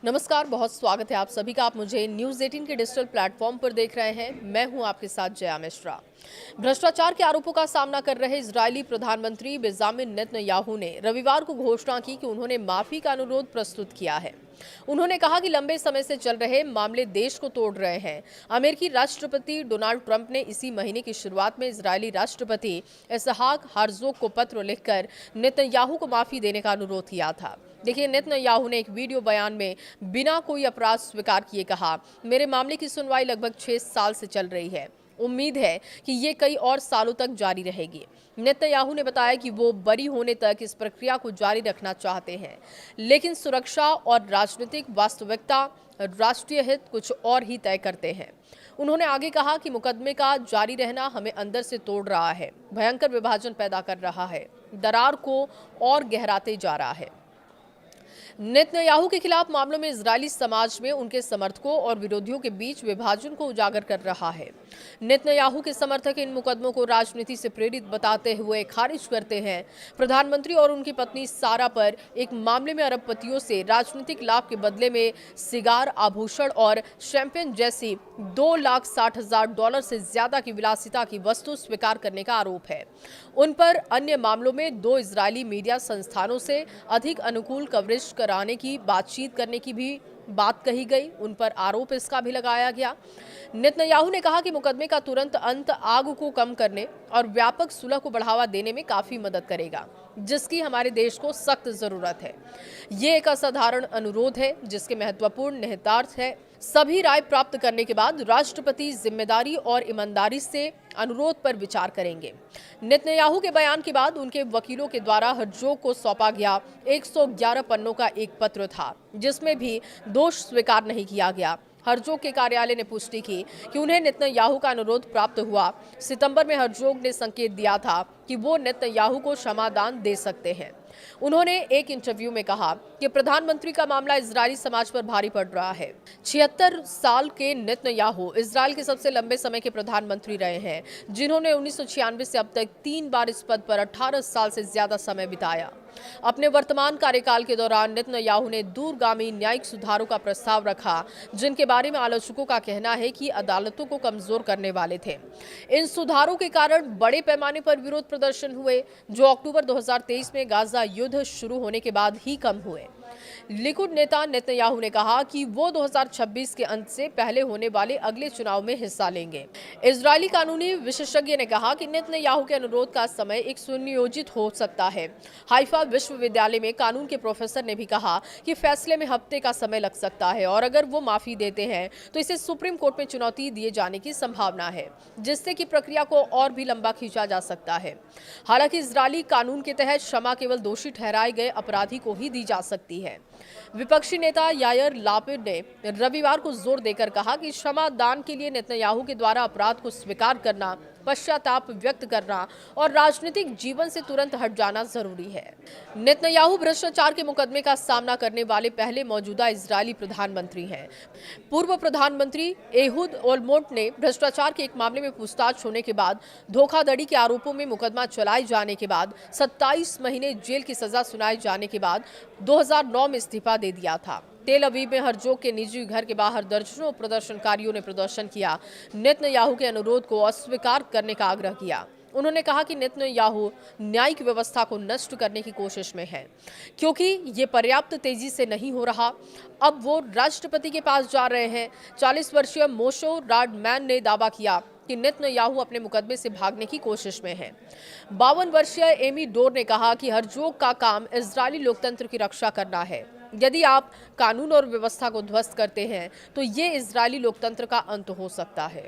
नमस्कार, बहुत स्वागत है आप सभी का। आप मुझे न्यूज़ 18 के डिजिटल प्लेटफॉर्म पर देख रहे हैं। मैं हूं आपके साथ जया मिश्रा। भ्रष्टाचार के आरोपों का सामना कर रहे इजरायली प्रधानमंत्री बेंजामिन नेतन्याहू ने रविवार को घोषणा की कि उन्होंने माफी का अनुरोध प्रस्तुत किया है। उन्होंने कहा कि लंबे समय से चल रहे मामले देश को तोड़ रहे हैं। अमेरिकी राष्ट्रपति डोनाल्ड ट्रंप ने इसी महीने की शुरुआत में इजरायली राष्ट्रपति इसहाक हर्जोग को पत्र लिखकर नेतन्याहू को माफी देने का अनुरोध किया था। देखिए, नेतन्याहू ने एक वीडियो बयान में बिना कोई अपराध स्वीकार किए कहा, मेरे मामले की सुनवाई लगभग 6 साल से चल रही है। उम्मीद है कि ये कई और सालों तक जारी रहेगी। नेतन्याहू ने बताया कि वो बरी होने तक इस प्रक्रिया को जारी रखना चाहते हैं, लेकिन सुरक्षा और राजनीतिक वास्तविकता, राष्ट्रीय हित कुछ और ही तय करते हैं। उन्होंने आगे कहा कि मुकदमे का जारी रहना हमें अंदर से तोड़ रहा है, भयंकर विभाजन पैदा कर रहा है, दरार को और गहराते जा रहा है। नेतन्याहू के खिलाफ मामलों में इजरायली समाज में उनके समर्थकों और विरोधियों के बीच विभाजन को उजागर कर रहा है। नेतन्याहू के समर्थक इन मुकदमों को राजनीति से प्रेरित बताते हुए खारिज करते हैं। प्रधानमंत्री और उनकी पत्नी सारा पर एक मामले में अरबपतियों से राजनीतिक लाभ के बदले में सिगार, आभूषण और शैंपेन जैसी $2,60,000 से ज्यादा की विलासिता की वस्तु स्वीकार करने का आरोप है। उन पर अन्य मामलों में 2 इजरायली मीडिया संस्थानों से अधिक अनुकूल कवरेज कराने की बातचीत करने की भी बात कही गई। उन पर आरोप इसका भी लगाया गया। नेतन्याहू ने कहा कि मुकदमे का तुरंत अंत आग को कम करने और व्यापक सुलह को बढ़ावा देने में काफी मदद करेगा, जिसकी हमारे देश को सख्त जरूरत है। ये एक असाधारण अनुरोध है जिसके महत्वपूर्ण निहितार्थ है। सभी राय प्राप्त करने के बाद राष्ट्रपति जिम्मेदारी और ईमानदारी से अनुरोध पर विचार करेंगे। नेतन्याहू के बयान के बाद उनके वकीलों के द्वारा हर्जोग को सौंपा गया 111 पन्नों का एक पत्र था, जिसमें भी दोष स्वीकार नहीं किया गया। हर्जोग के कार्यालय ने पुष्टि की कि उन्हें नेतन्याहू का अनुरोध प्राप्त हुआ। सितंबर में हर्जोग ने संकेत दिया था कि वो नेतन्याहू को क्षमादान दे सकते हैं। उन्होंने एक इंटरव्यू में कहा कि प्रधानमंत्री का मामला इजरायली समाज पर भारी पड़ रहा है। 76 साल के नेतन्याहू इजरायल के सबसे लंबे समय के प्रधानमंत्री रहे हैं, जिन्होंने 1996 से अब तक 3 बार इस पद पर 18 साल से ज्यादा समय बिताया। अपने वर्तमान कार्यकाल के दौरान नेतन्याहू ने दूरगामी न्यायिक सुधारों का प्रस्ताव रखा, जिनके बारे में आलोचकों का कहना है कि अदालतों को कमजोर करने वाले थे। इन सुधारों के कारण बड़े पैमाने पर विरोध प्रदर्शन हुए, जो अक्टूबर 2023 में गाजा युद्ध शुरू होने के बाद ही कम हुए। लिकुड नेता नेतन्याहू ने कहा कि वो 2026 के अंत से पहले होने वाले अगले चुनाव में हिस्सा लेंगे। इजरायली कानूनी विशेषज्ञ ने कहा कि नेतन्याहू के अनुरोध का समय एक सुनियोजित हो सकता है। हाइफा विश्वविद्यालय में कानून के प्रोफेसर ने भी कहा कि फैसले में हफ्ते का समय लग सकता है और अगर वो माफी देते हैं तो इसे सुप्रीम कोर्ट में चुनौती दिए जाने की संभावना है, जिससे कि प्रक्रिया को और भी लंबा खींचा जा सकता है। हालांकि इजरायली कानून के तहत क्षमा केवल दोषी ठहराए गए अपराधी को ही दी जा सकती है। विपक्षी नेता यायर लापिड ने रविवार को जोर देकर कहा कि क्षमा दान के लिए नेतन्याहू के द्वारा अपराध को स्वीकार करना, पश्चाताप व्यक्त करना और राजनीतिक जीवन से तुरंत हट जाना जरूरी है। नेतन्याहू भ्रष्टाचार के मुकदमे का सामना करने वाले पहले मौजूदा इजरायली प्रधानमंत्री हैं। पूर्व प्रधानमंत्री एहुद ओलमर्ट ने भ्रष्टाचार के एक मामले में पूछताछ होने के बाद धोखाधड़ी के आरोपों में मुकदमा चलाए जाने के बाद 27 महीने जेल की सजा सुनाए जाने के बाद 2009 में इस्तीफा दे दिया था। तेल अवीव में हर्जोग के निजी घर के बाहर दर्जनों प्रदर्शनकारियों ने प्रदर्शन किया, नेतन्याहू के अनुरोध को अस्वीकार करने का आग्रह किया। उन्होंने कहा कि नेतन्याहू न्यायिक व्यवस्था को नष्ट करने की कोशिश में है, क्योंकि ये पर्याप्त तेजी से नहीं हो रहा। अब वो राष्ट्रपति के पास जा रहे हैं। 40 वर्षीय मोशे राडमैन ने दावा किया कि नेतन्याहू अपने मुकदमे से भागने की कोशिश में है। 52 वर्षीय एमी डोर ने कहा कि हर्जोग का काम इजरायली लोकतंत्र की रक्षा करना है। यदि आप कानून और व्यवस्था को ध्वस्त करते हैं तो ये इजरायली लोकतंत्र का अंत हो सकता है।